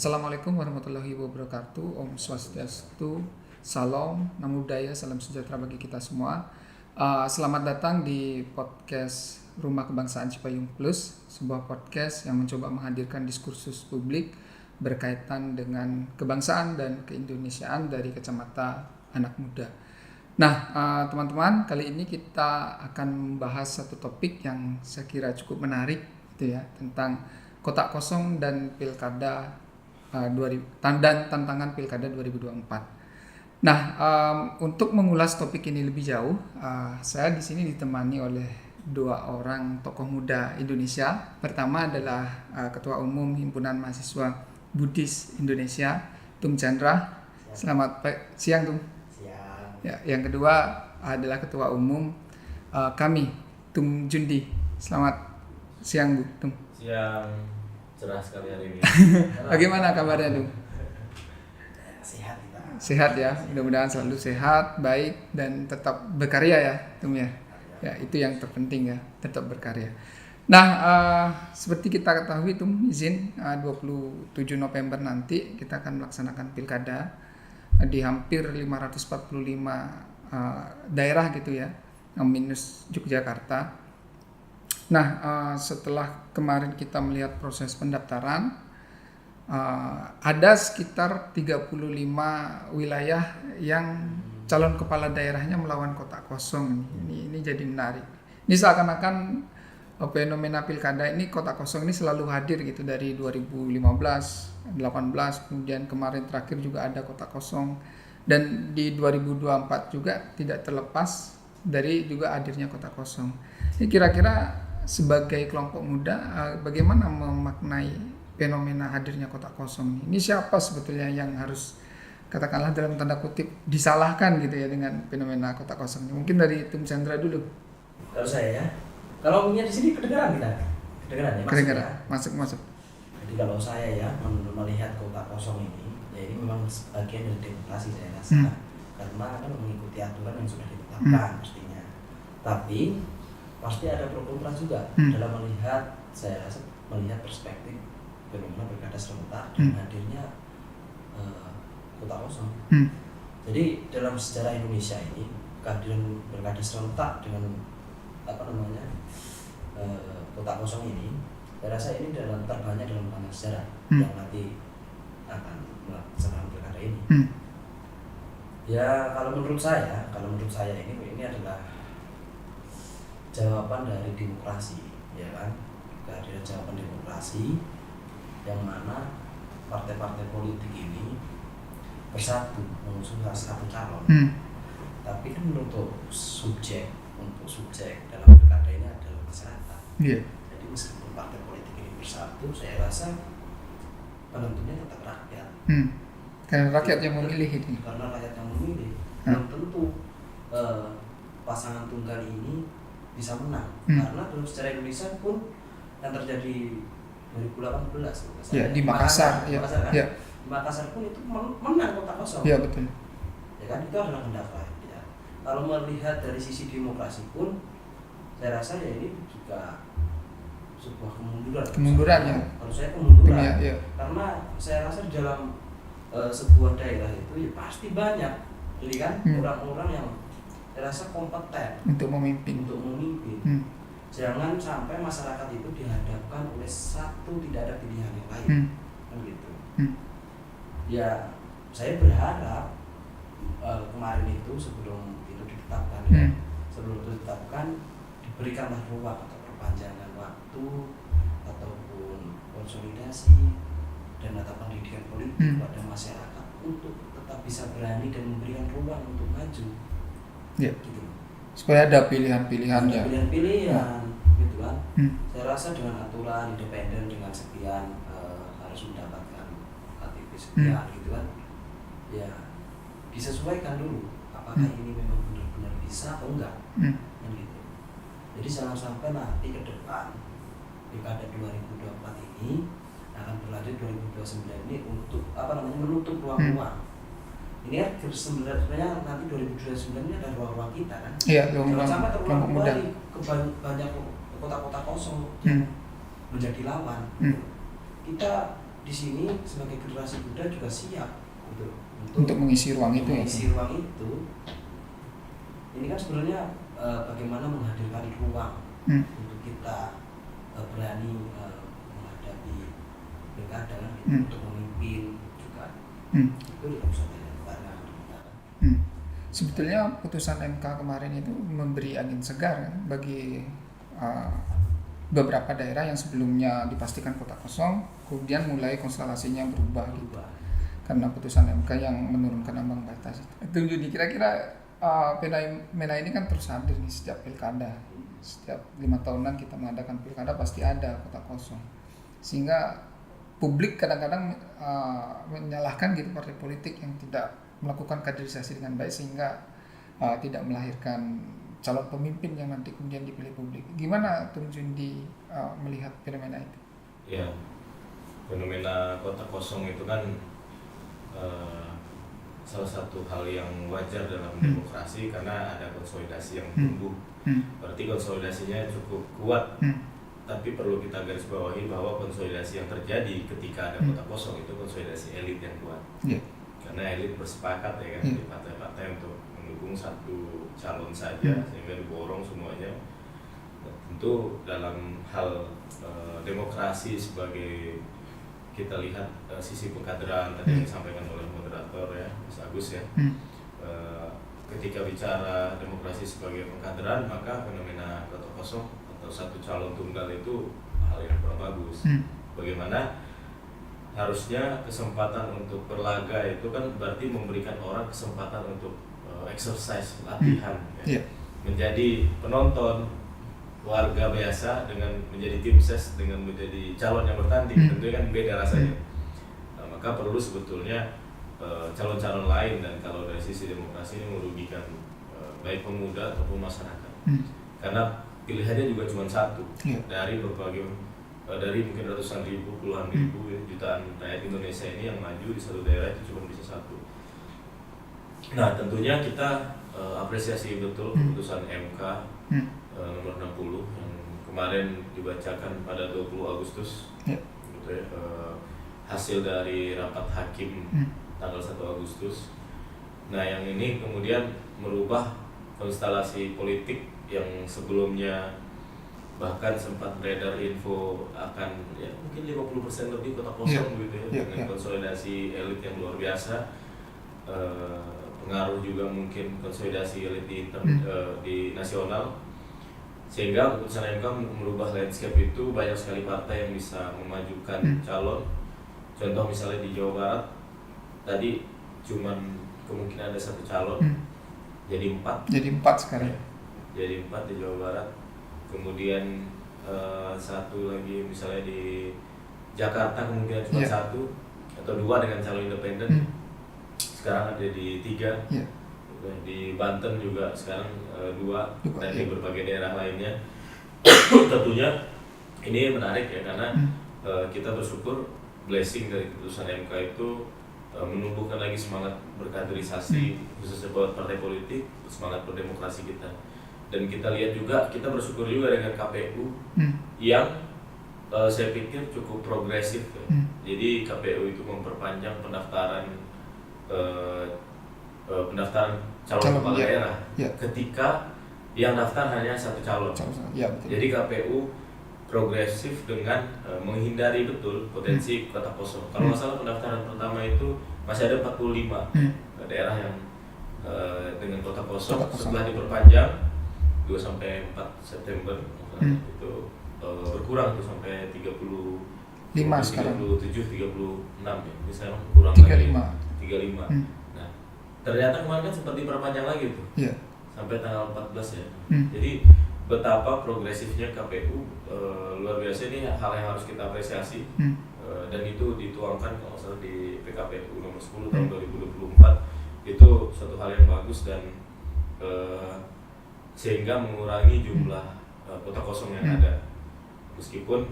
Assalamualaikum warahmatullahi wabarakatuh. Om Swastiastu, Salam, Namo Buddhaya, salam sejahtera bagi kita semua. Selamat datang di podcast Rumah Kebangsaan Cipayung Plus, sebuah podcast yang mencoba menghadirkan diskursus publik berkaitan dengan kebangsaan dan keindonesiaan dari kacamata anak muda. Nah, teman-teman, kali ini kita akan membahas satu topik yang saya kira cukup menarik, gitu ya, tentang kotak kosong dan pilkada dan tantangan pilkada 2024. Nah, untuk mengulas topik ini lebih jauh, saya di sini ditemani oleh dua orang tokoh muda Indonesia. Pertama adalah Ketua Umum Himpunan Mahasiswa Buddhis Indonesia, Tung Chandra. Selamat siang, Tung. Siang. Ya, yang kedua adalah Ketua Umum kami, Tung Jundi. Selamat siang, Bu Tung. Siang, cerah sekali hari ini. Bagaimana kabarnya, Tung? Sehat kita. Sehat ya, mudah-mudahan selalu sehat, baik, dan tetap berkarya ya, Tung ya. Ya, itu yang terpenting ya, tetap berkarya. Nah, seperti kita ketahui, Tung, izin 27 November nanti kita akan melaksanakan pilkada di hampir 545 daerah gitu ya, minus Yogyakarta. Nah, setelah kemarin kita melihat proses pendaftaran, ada sekitar 35 wilayah yang calon kepala daerahnya melawan kotak kosong. Ini jadi menarik. Ini seakan-akan fenomena pilkada ini, kotak kosong ini selalu hadir gitu dari 2015, 18, kemudian kemarin terakhir juga ada kotak kosong, dan di 2024 juga tidak terlepas dari juga hadirnya kotak kosong. Ini kira-kira sebagai kelompok muda, bagaimana memaknai fenomena hadirnya kotak kosong ini? Ini siapa sebetulnya yang harus, katakanlah dalam tanda kutip, disalahkan gitu ya dengan fenomena kotak kosong ini? Mungkin dari Tung Chandra dulu. Kalau saya ya, kalau punya di sini kedengaran kita, kedengaran ya. Kedengaran, masuk. Jadi kalau saya ya melihat kotak kosong ini, ya ini memang bagian dari demokrasi saya rasa, karena kan mengikuti aturan yang sudah ditetapkan pastinya. Tapi pasti ada pro kontra juga dalam melihat, saya rasa melihat perspektif fenomena pilkada serentak dan hadirnya kotak kosong. Jadi dalam sejarah Indonesia ini, kehadiran pilkada serentak dengan kotak kosong ini, saya rasa ini terbanyak dalam panjang sejarah yang nanti akan melaksanakan pilkada ini. Ya kalau menurut saya ini adalah jawaban dari demokrasi, ya kan? Kehadiran jawaban demokrasi yang mana partai-partai politik ini bersatu mengusung salah satu calon. Tapi kan untuk subjek dalam pilkada ini adalah masyarakat. Jadi meskipun partai politik ini bersatu, saya rasa penentunya tetap rakyat. Karena rakyat yang memilih ini. Karena rakyat yang memilih, belum tentu pasangan tunggal ini bisa menang. Karena dalam sejarah Indonesia pun yang terjadi 2018 di Makassar, kan? Ya. Di Makassar pun itu menang kotak kosong. Ya, betul. Ya kan, itu adalah kehendak rakyat. Kalau melihat dari sisi demokrasi pun, saya rasa ya ini juga sebuah kemunduran ya. Kalau saya kemunduran, ya. karena saya rasa di dalam sebuah daerah itu ya pasti banyak, jadi kan orang-orang yang saya rasa kompeten untuk memimpin. Jangan sampai masyarakat itu dihadapkan oleh satu, tidak ada pilihan yang lain, kan gitu. Ya saya berharap kemarin itu sebelum itu ditetapkan, diberikanlah ruang atau perpanjangan waktu ataupun konsolidasi dan atau pendidikan politik pada masyarakat untuk tetap bisa berani dan memberikan ruang untuk maju. Gitu. Supaya ada pilihan-pilihan ya. Pilihan-pilihan gitu kan. Saya rasa dengan aturan independen dengan sekian harus mendapatkan KTP sekian gitu kan. Ya disesuaikan dulu apakah ini memang benar-benar bisa atau enggak. Kan gitu. Jadi jangan sampai nanti ke depan pilkada 2024 ini akan berlanjut 2029 ini untuk menutup ruang-ruang. Ini kan sebenarnya nanti 2029 ini ada ruang-ruang kita kan. Iya, jangan sampai terulang kembali ke banyak kota-kota kosong yang menjadi lawan. Kita di sini sebagai generasi muda juga siap gitu, untuk mengisi ruang itu ya. mengisi ruang itu. Ini kan sebenarnya bagaimana menghadirkan ruang untuk kita berani menghadapi pilkada gitu, untuk memimpin juga. Itu juga bisa dilakukan kita. Sebetulnya putusan MK kemarin itu memberi angin segar bagi beberapa daerah yang sebelumnya dipastikan kota kosong, kemudian mulai konstelasinya berubah gitu. Karena putusan MK yang menurunkan ambang batas itu. Jadi kira-kira fenomena ini kan terus hadir nih setiap pilkada. Setiap 5 tahunan kita mengadakan pilkada pasti ada kota kosong. Sehingga publik kadang-kadang menyalahkan gitu partai politik yang tidak melakukan kaderisasi dengan baik sehingga tidak melahirkan calon pemimpin yang nanti kemudian dipilih publik. Gimana Tung Jundi melihat fenomena itu? Ya, fenomena kota kosong itu kan salah satu hal yang wajar dalam demokrasi karena ada konsolidasi yang tumbuh. Berarti konsolidasinya cukup kuat. Tapi perlu kita garis bawahi bahwa konsolidasi yang terjadi ketika ada kota kosong itu konsolidasi elit yang kuat. Karena elit bersepakat ya kan di partai-partai untuk mendukung satu calon saja sehingga diborong semuanya. Nah, tentu dalam hal demokrasi sebagai kita lihat sisi pengkaderan tadi yang disampaikan oleh moderator ya Mas Agus ya. Ketika bicara demokrasi sebagai pengkaderan maka fenomena kota kosong atau satu calon tunggal itu hal yang kurang bagus. Bagaimana harusnya kesempatan untuk berlaga itu kan berarti memberikan orang kesempatan untuk exercise, latihan ya. Menjadi penonton, warga biasa dengan menjadi tim ses dengan menjadi calon yang bertanding tentunya kan beda rasanya. Nah, maka perlu sebetulnya calon-calon lain dan kalau dari sisi demokrasi ini merugikan baik pemuda ataupun masyarakat. Karena pilihannya juga cuma satu dari berbagai dari mungkin ratusan ribu, puluhan ribu, jutaan rakyat Indonesia ini yang maju di satu daerah itu cuma bisa satu. Nah tentunya kita apresiasi betul putusan MK nomor 60 yang kemarin dibacakan pada 20 Agustus gitu ya, hasil dari rapat hakim tanggal 1 Agustus. Nah yang ini kemudian merubah konstelasi politik yang sebelumnya bahkan sempat beredar info akan ya mungkin 50% lebih kota kosong gitu ya, dengan konsolidasi elit yang luar biasa, pengaruh juga mungkin konsolidasi elit di nasional, sehingga keputusan MK merubah landscape itu banyak sekali partai yang bisa memajukan calon. Contoh misalnya di Jawa Barat tadi cuman kemungkinan ada satu calon jadi 4 sekarang jadi 4 di Jawa Barat. Kemudian satu lagi misalnya di Jakarta kemungkinan cuma 1 atau 2 dengan calon independen. Sekarang ada di 3. Di Banten juga sekarang 2 dan di berbagai daerah lainnya. Tentunya ini menarik ya karena kita bersyukur blessing dari keputusan MK itu menumbuhkan lagi semangat berkaderisasi khususnya buat partai politik, semangat berdemokrasi kita. Dan kita lihat juga, kita bersyukur juga dengan KPU yang saya pikir cukup progresif ya. Jadi KPU itu memperpanjang pendaftaran calon kepala daerah ketika yang daftar hanya satu calon. Jadi KPU progresif dengan menghindari betul potensi kota kosong. Kalau nggak salah pendaftaran pertama itu masih ada 45 daerah yang dengan kota kosong. Setelah diperpanjang 2 sampai 4 September itu berkurang tuh sampai 37, 36 ya. Ini sekarang kurang 35. Lagi 35. Nah, ternyata kemarin kan sempat diperpanjang lagi tuh. Sampai tanggal 14 ya. Jadi betapa progresifnya KPU luar biasa, ini hal yang harus kita apresiasi. Dan itu dituangkan kalau salah di PKPU nomor 10 tahun 2024. Itu suatu hal yang bagus dan sehingga mengurangi jumlah kota kosong yang ada. Meskipun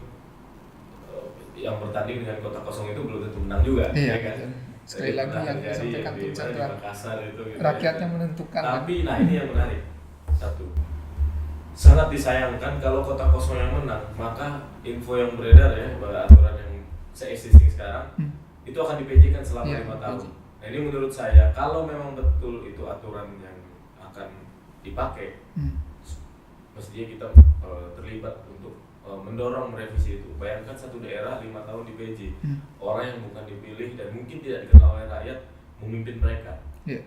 yang bertanding dengan kota kosong itu belum tentu menang juga, ya kan? Sekali lagi yang disampaikan di Makassar itu gitu, rakyat ya. yang menentukan. Tapi nah ini yang menarik. Satu, sangat disayangkan kalau kota kosong yang menang, maka info yang beredar ya bahwa aturan yang se-existing sekarang itu akan di-PJ kan selama Iya, 5 tahun. PJ. Nah ini menurut saya kalau memang betul itu aturan yang akan dipakai, mestinya kita terlibat untuk mendorong merevisi itu. Bayangkan satu daerah 5 tahun di PJ, orang yang bukan dipilih dan mungkin tidak dikenal oleh rakyat memimpin mereka. Iya.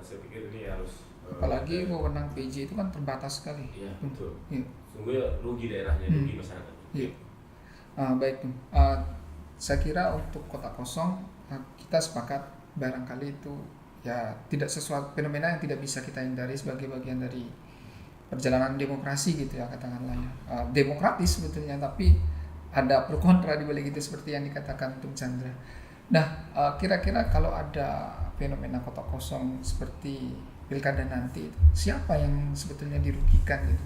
Saya pikir ini harus Apalagi wewenang PJ itu kan terbatas sekali. Iya, betul. Iya. Sungguh rugi daerahnya, rugi masyarakat. Iya. Baik, saya kira untuk kota kosong kita sepakat barangkali itu ya tidak sesuatu fenomena yang tidak bisa kita hindari sebagai bagian dari perjalanan demokrasi gitu ya, katakanlah ya. Demokratis sebetulnya, tapi ada pro kontra di balik itu seperti yang dikatakan Tung Chandra. Nah, kira-kira kalau ada fenomena kota kosong seperti pilkada nanti, siapa yang sebetulnya dirugikan gitu?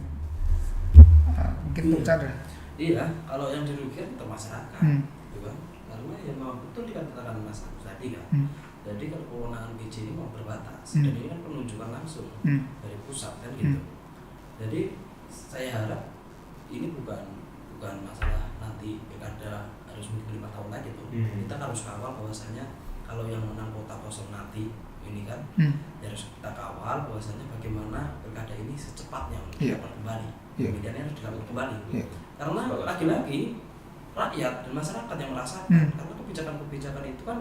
Mungkin Tung Chandra. Iya, kalau yang dirugikan itu masyarakat, gitu kan? Karena ya memang betul dikatakan Mas Agus tadi kan. Jadi kalau kewenangan PJ ini mau terbatas, dan ini kan penunjukan langsung dari pusat kan gitu. Jadi saya harap ini bukan masalah nanti pilkada harus mungkin 5 tahun lagi tuh. Kita harus kawal bahwasanya kalau yang menang kota kosong nanti ini kan harus kita kawal bahwasanya bagaimana pilkada ini secepatnya dapat kembali. Kemudian harus dilakukan kembali. Karena lagi-lagi rakyat dan masyarakat yang merasakan, karena kebijakan-kebijakan itu kan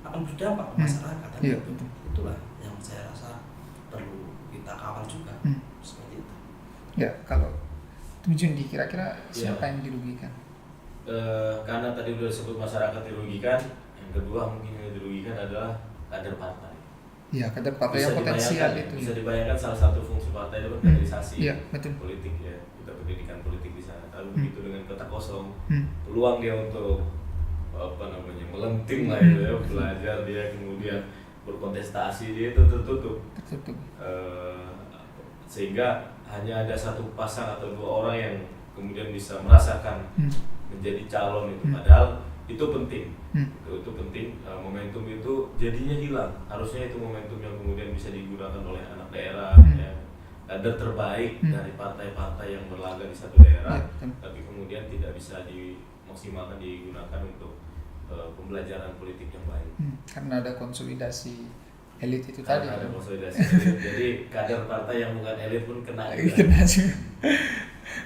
akan berdampak ke masyarakat. Itulah yang saya rasa perlu kita kawal juga. Seperti itu. Ya, kalau Jundi, kira-kira siapa yang dirugikan? Karena tadi sudah disebut masyarakat dirugikan, yang kedua mungkin yang dirugikan adalah kader partai. Ya, kader partai yang potensial itu. Bisa dibayangkan salah satu fungsi partai itu kaderisasi politik ya, kita pendidikan politik di sana. Lalu begitu dengan kota kosong, peluang dia untuk melenting lah itu ya, belajar dia kemudian berkontestasi dia itu tertutup. Sehingga hanya ada satu pasang atau 2 orang yang kemudian bisa merasakan menjadi calon itu, padahal itu penting. Itu penting, momentum itu jadinya hilang. Harusnya itu momentum yang kemudian bisa digunakan oleh anak daerah, ya, kader terbaik dari partai-partai yang berlaga di satu daerah, tapi kemudian tidak bisa dimaksimalkan, digunakan untuk pembelajaran politik yang baik. Karena ada konsolidasi elit itu tadi. Ada konsolidasi elit. Jadi kader partai yang bukan elit pun kena juga.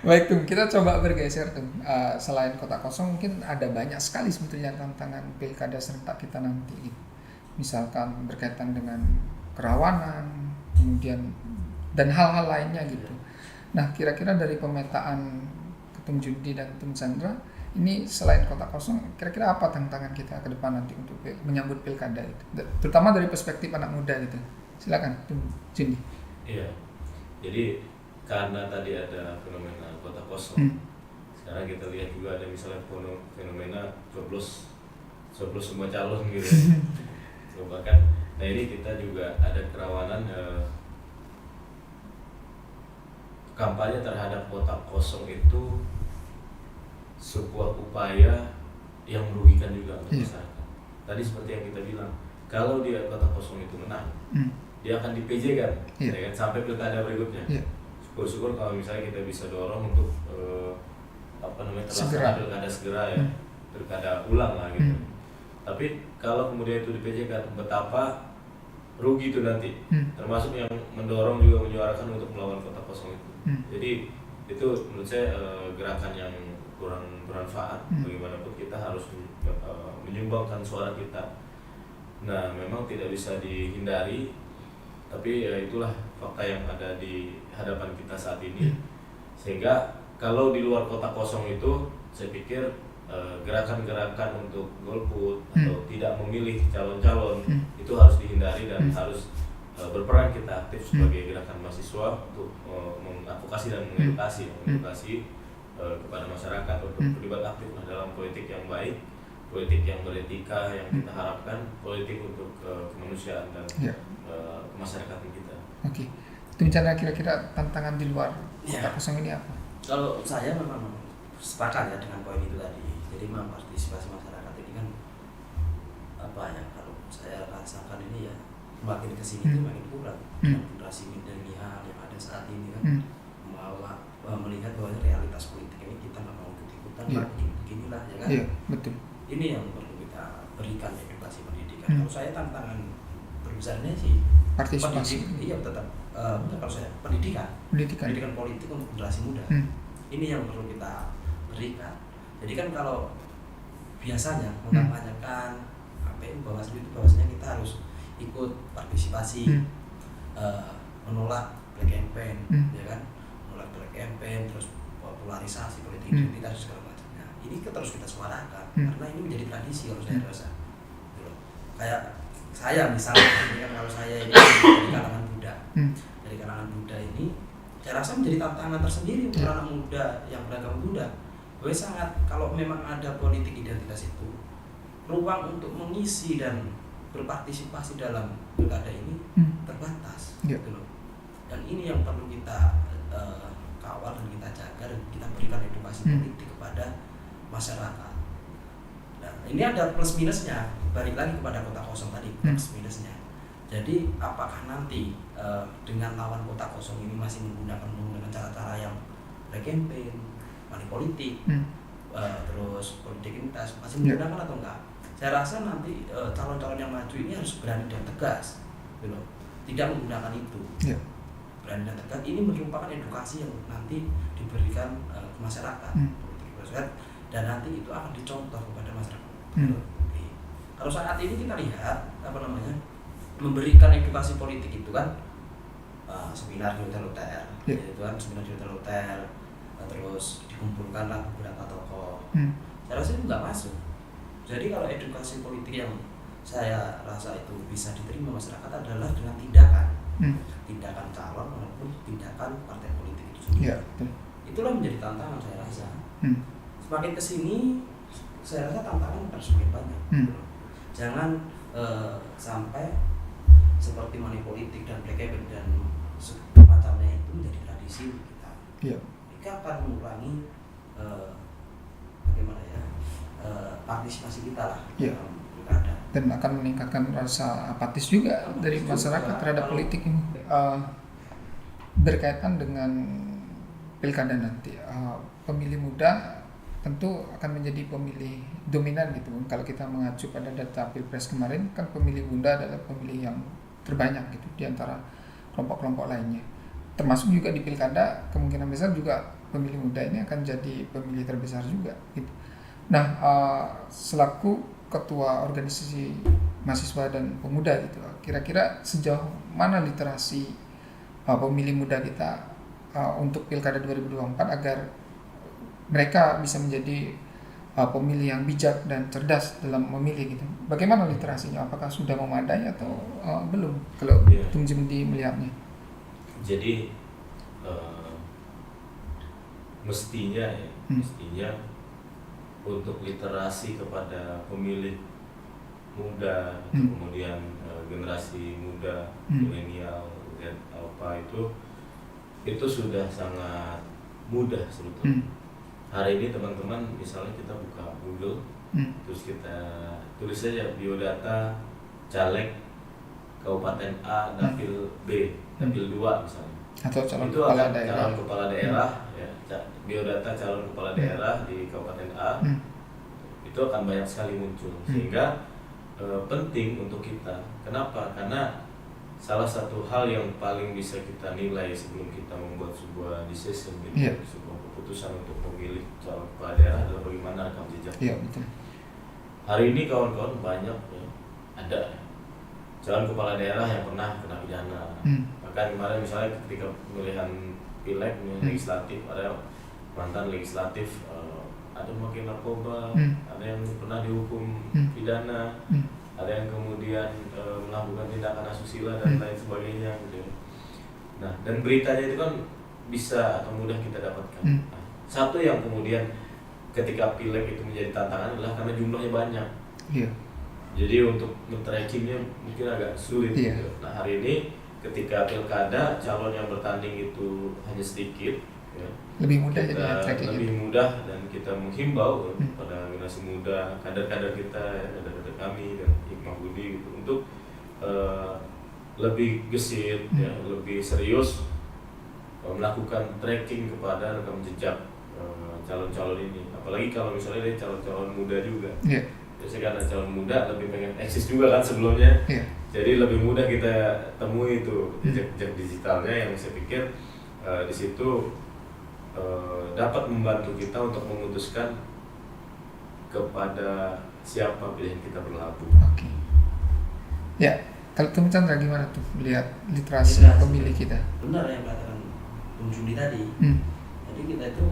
Baik Tung, kita coba bergeser Tung. Selain kota kosong mungkin ada banyak sekali sebetulnya tantangan pilkada serentak kita nanti. Misalkan berkaitan dengan kerawanan, kemudian dan hal-hal lainnya gitu. Nah, kira-kira dari pemetaan Tung Jundi dan Tung Chandra, ini selain kota kosong, kira-kira apa tantangan kita ke depan nanti untuk menyambut pilkada itu, terutama dari perspektif anak muda gitu. Silakan Tung Jundi. Iya, jadi karena tadi ada fenomena kota kosong, sekarang kita lihat juga ada misalnya fenomena coblos semua calon gitu. Coba kan, nah ini kita juga ada kerawanan kampanye terhadap kota kosong itu sebuah upaya yang merugikan juga masyarakat. Tadi seperti yang kita bilang, kalau dia kota kosong itu menang, dia akan di-PJ kan, ya kan, sampai pilkada berikutnya. Syukur-syukur kalau misalnya kita bisa dorong untuk terlaksana pilkada segera ya, pilkada ulang lah gitu. Tapi kalau kemudian itu di-PJ kan, betapa rugi itu nanti, termasuk yang mendorong juga menyuarakan untuk melawan kota kosong itu. Jadi itu menurut saya gerakan yang kurang bermanfaat. Bagaimanapun kita harus menyumbangkan suara kita. Nah, memang tidak bisa dihindari, tapi ya itulah fakta yang ada di hadapan kita saat ini. Sehingga kalau di luar kota kosong itu, saya pikir gerakan-gerakan untuk golput atau tidak memilih calon-calon itu harus dihindari dan harus berperan kita aktif sebagai gerakan mahasiswa untuk mengadvokasi dan mengedukasi kepada masyarakat untuk terlibat aktif dalam politik yang baik, politik yang beretika yang kita harapkan, politik untuk kemanusiaan dan kemasyarakatan kita. Oke, itu bicara kira-kira tantangan di luar kota kosong ini apa? Kalau saya memang sepakat ya dengan poin itu tadi. Jadi memang partisipasi masyarakat ini kan kalau saya rasakan ini ya makin kesini itu makin kurang. Dengan generasi milenial yang ada saat ini kan melihat bahwa realitas politik ini kita nggak mau ikut-ikutan, beginilah ya kan. Iya, betul. Ini yang perlu kita berikan edukasi pendidikan. Hmm. Kalau saya tantangan terbesarnya sih Partisipasi. iya tetap kalau saya pendidikan politik untuk generasi muda. Ini yang perlu kita berikan. Jadi kan kalau biasanya mengampanyakan KPU Bawaslu itu bahwasanya kita harus ikut partisipasi, menolak black campaign, ya kan, menolak black campaign, terus polarisasi politik identitas segala macamnya. Ini terus kita suarakan karena ini menjadi tradisi kalau saya rasa. Gitu. Kayak saya misalnya, kan kalau saya ini dari kalangan Buddha, dari kalangan Buddha ini, saya rasa menjadi tantangan tersendiri untuk anak muda yang beragama Buddha. Gue sangat, kalau memang ada politik identitas itu, ruang untuk mengisi dan berpartisipasi dalam pilkada ini terbatas, gitu loh. Dan ini yang perlu kita kawal dan kita jaga dan kita berikan edukasi politik kepada masyarakat. Nah, ini ada plus minusnya. Balik lagi kepada kota kosong tadi, plus minusnya. Jadi apakah nanti dengan lawan kota kosong ini masih menggunakan cara-cara yang black campaign, money politik, terus politik identitas masih menggunakan atau enggak? Saya rasa nanti calon-calon yang maju ini harus berani dan tegas, gitu loh. Tidak menggunakan itu. Berani dan tegas ini merupakan edukasi yang nanti diberikan ke masyarakat, dan nanti itu akan dicontoh kepada masyarakat. Kalau saat ini kita lihat memberikan edukasi politik itu kan seminar di hotel-hotel, yaitu kan seminar di hotel-hotel, terus dikumpulkanlah beberapa tokoh. Saya rasa itu nggak masuk. Jadi kalau edukasi politik yang saya rasa itu bisa diterima masyarakat adalah dengan tindakan calon maupun tindakan partai politik itu sendiri. Itulah menjadi tantangan saya rasa. Semakin kesini saya rasa tantangan harus semakin banyak. Jangan sampai seperti money politik dan black campaign dan semacamnya itu menjadi tradisi kita. Kita akan mengurangi partisipasi kita lah dalam pilkada. Dan akan meningkatkan rasa apatis juga dari masyarakat terhadap politik ini. Berkaitan dengan pilkada nanti, pemilih muda tentu akan menjadi pemilih dominan gitu. Kalau kita mengacu pada data Pilpres kemarin, kan pemilih muda adalah pemilih yang terbanyak gitu di antara kelompok-kelompok lainnya. Termasuk juga di pilkada, kemungkinan besar juga pemilih muda ini akan jadi pemilih terbesar juga gitu. Nah, selaku ketua organisasi mahasiswa dan pemuda gitu, kira-kira sejauh mana literasi pemilih muda kita untuk pilkada 2024 agar mereka bisa menjadi pemilih yang bijak dan cerdas dalam memilih gitu. Bagaimana literasinya? Apakah sudah memadai atau belum? Kalau Tung Jimdi melihatnya. Jadi mestinya untuk literasi kepada pemilih muda, kemudian generasi muda, milenial, dan apa itu sudah sangat mudah sebetulnya. Hari ini teman-teman misalnya kita buka Google, terus kita tulis saja biodata caleg Kabupaten A, Dapil B, Dapil 2 misalnya. Atau calon itu kepala daerah. Calon kepala daerah, ya, biodata calon kepala daerah di Kabupaten A, itu akan banyak sekali muncul. Sehingga penting untuk kita. Kenapa? Karena salah satu hal yang paling bisa kita nilai sebelum kita membuat sebuah decision, sebuah keputusan untuk memilih calon kepala daerah adalah bagaimana rekam jejak. Betul. Hari ini kawan-kawan banyak ada calon kepala daerah yang pernah kena pidana. Bahkan kemarin misalnya ketika pemilihan pileg legislatif, ada mantan legislatif ada memakai narkoba, ada yang pernah dihukum pidana, ada yang kemudian melakukan tindakan asusila dan lain sebagainya gitu. Nah, dan beritanya itu kan bisa atau mudah kita dapatkan. Nah, satu yang kemudian ketika pileg itu menjadi tantangan adalah karena jumlahnya banyak. Jadi untuk men-trackingnya mungkin agak sulit gitu. Nah, hari ini ketika pilkada calon yang bertanding itu hanya sedikit, lebih mudah jadi tracking. Lebih mudah, dan kita menghimbau pada generasi muda, kader-kader kita, kader-kader kami dan Hikmah Budi gitu, untuk lebih gesit, lebih serius melakukan tracking kepada rekam jejak calon-calon ini, apalagi kalau misalnya dari calon-calon muda juga. Yeah. Biasanya karena calon muda lebih pengen eksis juga kan sebelumnya, jadi lebih mudah kita temui itu jejak digitalnya yang saya pikir di situ dapat membantu kita untuk memutuskan kepada siapa pilihan kita berlabuh. Oke. Ya, kalau Tum Chandra gimana tuh melihat literasi pemilih kita? Benar yang katakan Bung Juni tadi. Jadi kita itu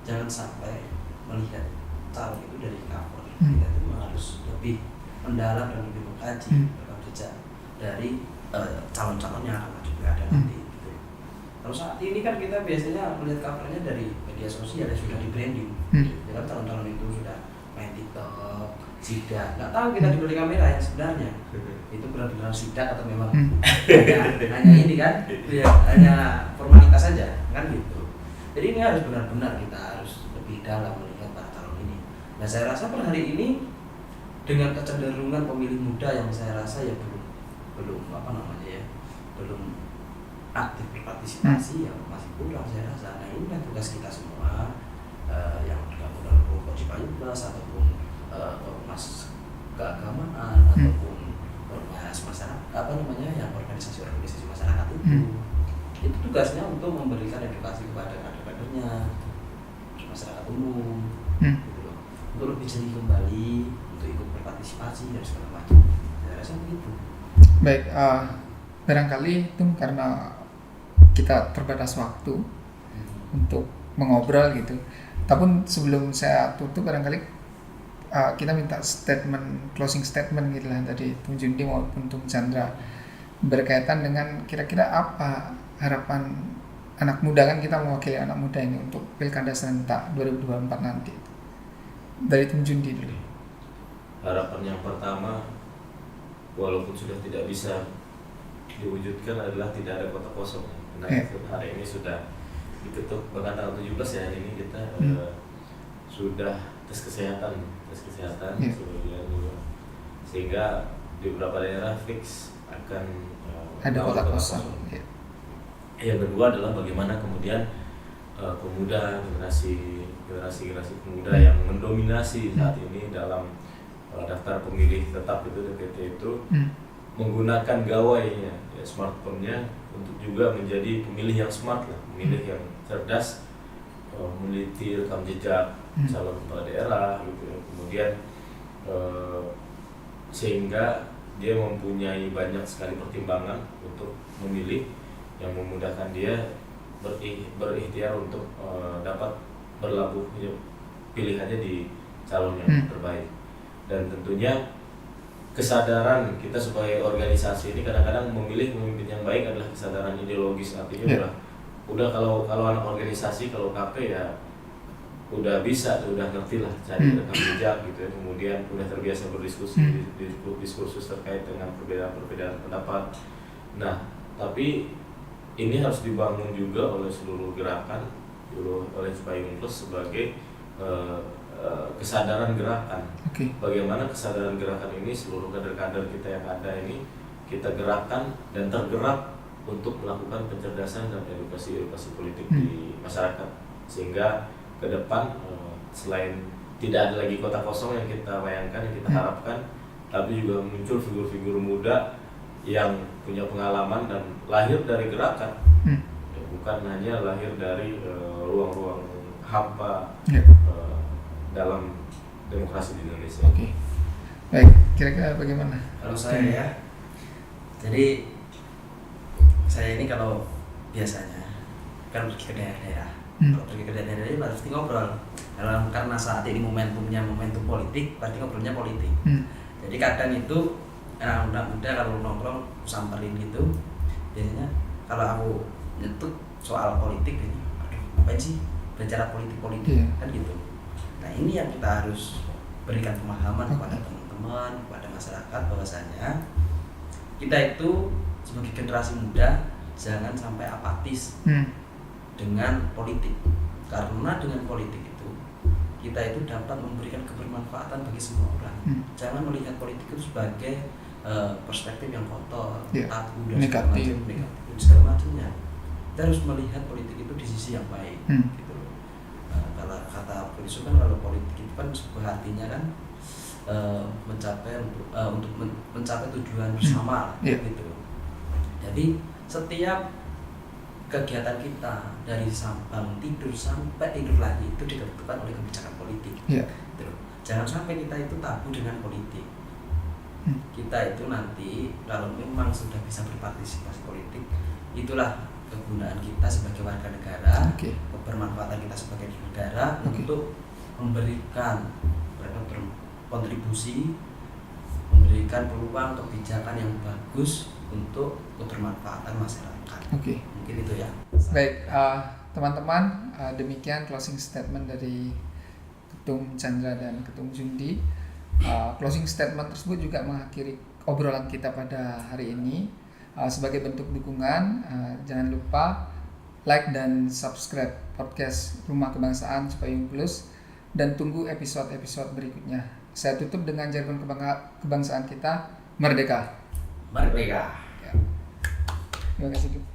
jangan sampai melihat calon itu dari cover. Kita itu harus lebih mendalam dan lebih mengkaji rekam jejak dari calon-calon yang akan maju pilkada nanti. Gitu. Kalau saat ini kan kita biasanya melihat covernya dari media sosial yang sudah di branding. Ya kan calon-calon itu sudah main TikTok, sidak. Nggak tahu kita di balik kamera yang sebenarnya itu benar-benar sidak atau memang hanya ini kan, ya, hanya formalitas saja kan gitu. Jadi ini harus benar-benar kita harus lebih dalam melihat para calon ini. Nah saya rasa per hari ini dengan kecenderungan pemilih muda yang saya rasa ya belum aktif berpartisipasi, ya masih kurang saya rasa. Nah ini kan tugas kita semua yang tergabung dalam kelompok Cipayung Plus ataupun ormas keagamaan ataupun ormas masyarakat yang organisasi masyarakat itu tugasnya untuk memberikan edukasi kepada kader-kadernya, masyarakat umum, gitu loh, untuk lebih jeli kembali, untuk ikut berpartisipasi dan segala macam. Saya rasa begitu. Baik, barangkali itu karena kita terbatas waktu untuk mengobrol gitu. Tapi sebelum saya tutup, barangkali kita minta closing statement gitu lah dari Tum Jundi maupun Tum Chandra berkaitan dengan kira-kira apa harapan anak muda, kan kita mewakili anak muda ini untuk pilkada serentak 2024 nanti. Dari Tum Jundi dulu. Harapan yang pertama, walaupun sudah tidak bisa diwujudkan, adalah tidak ada kota kosong. Nah, hari ini sudah diketuk, bahkan tanggal 17 ya hari ini kita sudah tes kesehatan sebagian juga, sehingga di beberapa daerah fix akan ada kota kosong. Yang kedua adalah bagaimana kemudian pemuda, generasi pemuda yang mendominasi saat ini dalam daftar pemilih tetap itu DPT itu menggunakan gawainya, ya, smartphone-nya untuk juga menjadi pemilih yang smart lah, pemilih yang cerdas, meneliti rekam jejak calon kepala daerah gitu ya. Kemudian sehingga dia mempunyai banyak sekali pertimbangan untuk memilih yang memudahkan dia berikhtiar untuk dapat berlabuh ya, pilihannya di calon yang terbaik. Dan tentunya kesadaran kita sebagai organisasi ini kadang-kadang memilih pemimpin yang baik adalah kesadaran ideologis. Artinya udah kalau anak organisasi, kalau KP ya udah bisa, udah ngerti lah cari rekam jejak gitu ya. Kemudian udah terbiasa berdiskusi, diskursus terkait dengan perbedaan pendapat. Nah, tapi ini harus dibangun juga oleh seluruh gerakan, oleh Cipayung Plus sebagai kesadaran gerakan. Bagaimana kesadaran gerakan ini seluruh kader-kader kita yang ada ini kita gerakkan dan tergerak untuk melakukan pencerdasan dan edukasi politik di masyarakat, sehingga ke depan selain tidak ada lagi kota kosong yang kita bayangkan, yang kita harapkan, tapi juga muncul figur-figur muda yang punya pengalaman dan lahir dari gerakan, bukan hanya lahir dari ruang-ruang hampa dalam demokrasi di Indonesia. Baik, kira-kira bagaimana? Kalau saya ya, jadi saya ini kalau biasanya kan pergi ke daerah-daerah, kalau pergi ke daerah-daerah itu pasti ngobrol. Karena saat ini momentum politik, pasti ngobrolnya politik. Jadi kadang itu anak muda kalau nongkrong samperin gitu, biasanya kalau aku nyetuk soal politik ini, aduh ngapain sih bicara politik kan gitu. Nah ini yang kita harus berikan pemahaman kepada teman-teman, kepada masyarakat bahwasanya kita itu sebagai generasi muda jangan sampai apatis dengan politik, karena dengan politik itu kita itu dapat memberikan kebermanfaatan bagi semua orang. Jangan melihat politik itu sebagai perspektif yang kotor, tabu dan negatif segala macamnya. Kita harus melihat politik itu di sisi yang baik, gitu loh. filsuf kan kalau politik itu kan sebuah artinya kan untuk mencapai tujuan bersama gitu. Jadi setiap kegiatan kita dari bangun tidur sampai tidur lagi itu ditentukan oleh kebijakan politik. Gitu. Jangan sampai kita itu tabu dengan politik. Kita itu nanti kalau memang sudah bisa berpartisipasi politik, itulah kegunaan kita sebagai warga negara, kebermanfaatan kita sebagai negara untuk memberikan kontribusi, memberikan peluang kebijakan yang bagus untuk kebermanfaatan masyarakat. Mungkin itu ya. Baik, teman-teman, demikian closing statement dari Ketum Chandra dan Ketum Jundi. Closing statement tersebut juga mengakhiri obrolan kita pada hari ini. Sebagai bentuk dukungan, jangan lupa like dan subscribe podcast Rumah Kebangsaan Cipayung Plus dan tunggu episode-episode berikutnya. Saya tutup dengan jargon kebangsaan kita, Merdeka. Merdeka. Ya. Terima kasih.